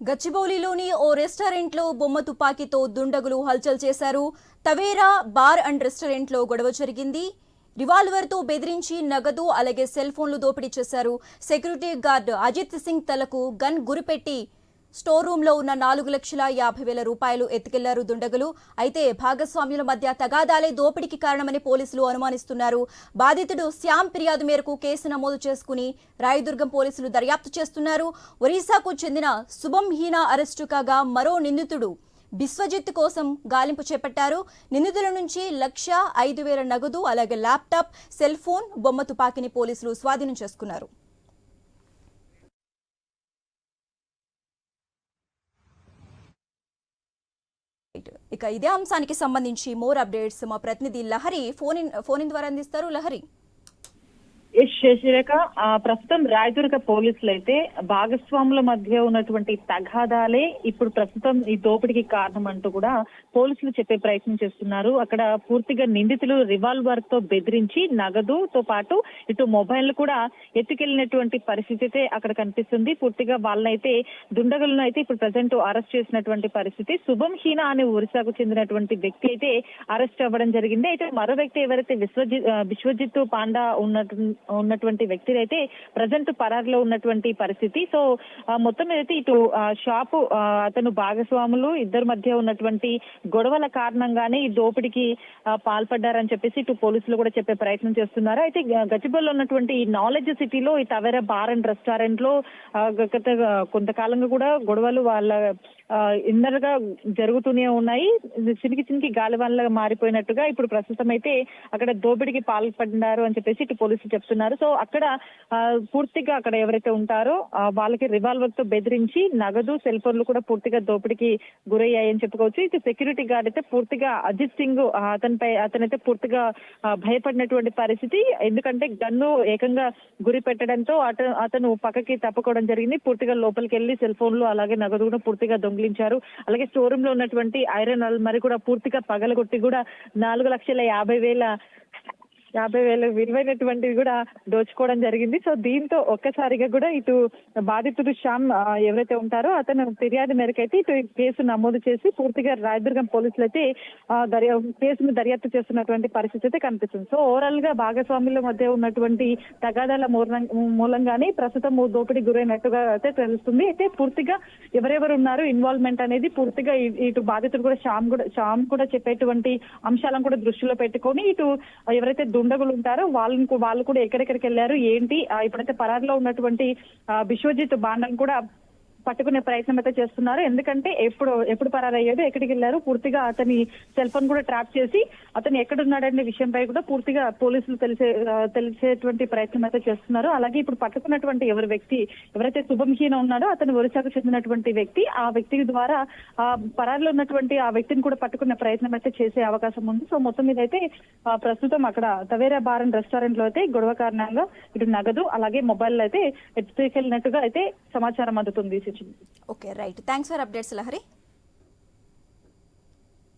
గచ్చిబౌలిలోని ఓ రెస్టారెంట్లో బొమ్మ తుపాకీతో దుండగులు హల్చల్ చేశారు. తవేరా బార్ అండ్ రెస్టారెంట్లో గొడవ జరిగింది. రివాల్వర్తో బెదిరించి నగదు అలాగే సెల్ ఫోన్లు దోపిడీ చేశారు. సెక్యూరిటీ గార్డ్ అజిత్ సింగ్ తలకు గన్ గురిపెట్టి స్టోర్ రూమ్ లో ఉన్న 4,50,000 రూపాయలు ఎత్తుకెళ్లారు దుండగులు. అయితే భాగస్వామ్యుల మధ్య తగాదాలే దోపిడీకి కారణమని పోలీసులు అనుమానిస్తున్నారు. బాధితుడు శ్యామ్ ఫిర్యాదు మేరకు కేసు నమోదు చేసుకుని రాయదుర్గం పోలీసులు దర్యాప్తు చేస్తున్నారు. ఒరిస్సాకు చెందిన శుభం హీనా అరెస్టు కాగా మరో నిందితుడు బిశ్వజిత్ కోసం గాలింపు చేపట్టారు. నిందితుల నుంచి 1,05,000 నగదు అలాగే ల్యాప్టాప్, సెల్ ఫోన్, బొమ్మ తుపాకీని పోలీసులు స్వాధీనం చేసుకున్నారు. ఇక ఇదే అంశానికి సంబంధించి మోర్ అప్డేట్స్ మా ప్రతినిధి లహరి ఫోన్ ఇన్ ద్వారా అందిస్తారు. లహరి. శశిరేఖ, ప్రస్తుతం రాయదుర్గ పోలీసులు అయితే భాగస్వాముల మధ్య ఉన్నటువంటి తగాదాలే ఇప్పుడు ప్రస్తుతం ఈ దోపిడీకి కారణం అంటూ కూడా పోలీసులు చెప్పే ప్రయత్నం చేస్తున్నారు. అక్కడ పూర్తిగా నిందితులు రివాల్వర్ తో బెదిరించి నగదుతో పాటు ఇటు మొబైల్ కూడా ఎత్తుకెళ్లినటువంటి పరిస్థితి అయితే అక్కడ కనిపిస్తుంది. పూర్తిగా వాళ్ళనైతే దుండగులను అయితే ఇప్పుడు ప్రజెంట్ అరెస్ట్ చేసినటువంటి పరిస్థితి. శుభం హీనా అనే ఒరిస్సాకు చెందినటువంటి వ్యక్తి అయితే అరెస్ట్ అవ్వడం జరిగింది. అయితే మరో వ్యక్తి ఎవరైతే బిశ్వజిత్ పాండా ఉన్నటువంటి వ్యక్తి అయితే ప్రజెంట్ పరారులో ఉన్నటువంటి పరిస్థితి. సో మొత్తం ఏదైతే ఇటు షాపు అతను భాగస్వాములు ఇద్దరి మధ్య ఉన్నటువంటి గొడవల కారణంగానే ఈ దోపిడికి పాల్పడ్డారని చెప్పేసి ఇటు పోలీసులు కూడా చెప్పే ప్రయత్నం చేస్తున్నారు. అయితే గచ్చిబౌలిలో ఉన్నటువంటి నాలెడ్జ్ సిటీలో ఈ తవేరా బార్ అండ్ రెస్టారెంట్ లో కొంతకాలంగా కూడా గొడవలు వాళ్ళ ఇందరగా జరుగుతూనే ఉన్నాయి. చినికి గాలివాన్లుగా మారిపోయినట్టుగా ఇప్పుడు ప్రస్తుతం అయితే అక్కడ దోపిడికి పాల్పడ్డారు అని చెప్పేసి ఇటు పోలీసులు చెప్తున్నారు. సో అక్కడ పూర్తిగా అక్కడ ఎవరైతే ఉంటారో వాళ్ళకి రివాల్వర్ తో బెదిరించి నగదు, సెల్ ఫోన్లు కూడా పూర్తిగా దోపిడికి గురయ్యాయని చెప్పుకోవచ్చు. ఇటు సెక్యూరిటీ గార్డ్ అయితే పూర్తిగా అజిత్ సింగ్ అతనైతే పూర్తిగా భయపడినటువంటి పరిస్థితి. ఎందుకంటే గన్ను ఏకంగా గురి పెట్టడంతో అతను పక్కకి తప్పుకోవడం జరిగింది. పూర్తిగా లోపలికి వెళ్లి సెల్ ఫోన్లు అలాగే నగదు కూడా పూర్తిగా దొంగిలించారు. అలాగే స్టోర్ రూమ్ లో ఉన్నటువంటి ఐరన్ అల్మారీ కూడా పూర్తిగా పగలగొట్టి కూడా 4,50,000 విలువైనటువంటివి కూడా దోచుకోవడం జరిగింది. సో దీంతో ఒక్కసారిగా కూడా ఇటు బాధితుడు శ్యామ్ ఎవరైతే ఉంటారో అతను ఫిర్యాదు మేరకు అయితే ఇటు కేసు నమోదు చేసి పూర్తిగా రాయదుర్గం పోలీసులు అయితే కేసును దర్యాప్తు చేస్తున్నటువంటి పరిస్థితి అయితే కనిపిస్తుంది. సో ఓవరాల్ గా భాగస్వాముల మధ్య ఉన్నటువంటి తగాదాల మూలంగానే ప్రస్తుతం దోపిడీ గురైనట్టుగా అయితే తెలుస్తుంది. అయితే పూర్తిగా ఎవరెవరు ఉన్నారు ఇన్వాల్వ్మెంట్ అనేది పూర్తిగా ఇటు బాధితుడు కూడా శ్యామ్ కూడా చెప్పేటువంటి అంశాలను కూడా దృష్టిలో పెట్టుకొని ఇటు ఎవరైతే దుండగులు ఉంటారో వాళ్ళు కూడా ఎక్కడెక్కడికి వెళ్లారు ఏంటి, ఇప్పుడైతే పరారులో ఉన్నటువంటి బిశ్వజిత్ బాండాను కూడా పట్టుకునే ప్రయత్నం అయితే చేస్తున్నారు. ఎందుకంటే ఎప్పుడు పరారయ్యాడు, ఎక్కడికి వెళ్ళారు, పూర్తిగా అతని సెల్ ఫోన్ కూడా ట్రాప్ చేసి అతను ఎక్కడున్నాడనే విషయంపై కూడా పూర్తిగా పోలీసులు తెలిసేటువంటి ప్రయత్నం అయితే చేస్తున్నారు. అలాగే ఇప్పుడు పట్టుకున్నటువంటి ఎవరైతే శుభం హీనా ఉన్నాడో అతను ఒరిస్సాకు చెందినటువంటి వ్యక్తి. ఆ వ్యక్తి ద్వారా పరారులో ఉన్నటువంటి ఆ వ్యక్తిని కూడా పట్టుకునే ప్రయత్నం అయితే చేసే అవకాశం ఉంది. సో మొత్తం మీద అయితే ప్రస్తుతం అక్కడ తవేరా బార్ అండ్ రెస్టారెంట్ లో అయితే గొడవ కారణంగా ఇటు నగదు అలాగే మొబైల్ అయితే ఎత్తుకెళ్ళినట్టుగా అయితే సమాచారం అందుతుంది. Okay, right. Thanks for updates Lahari.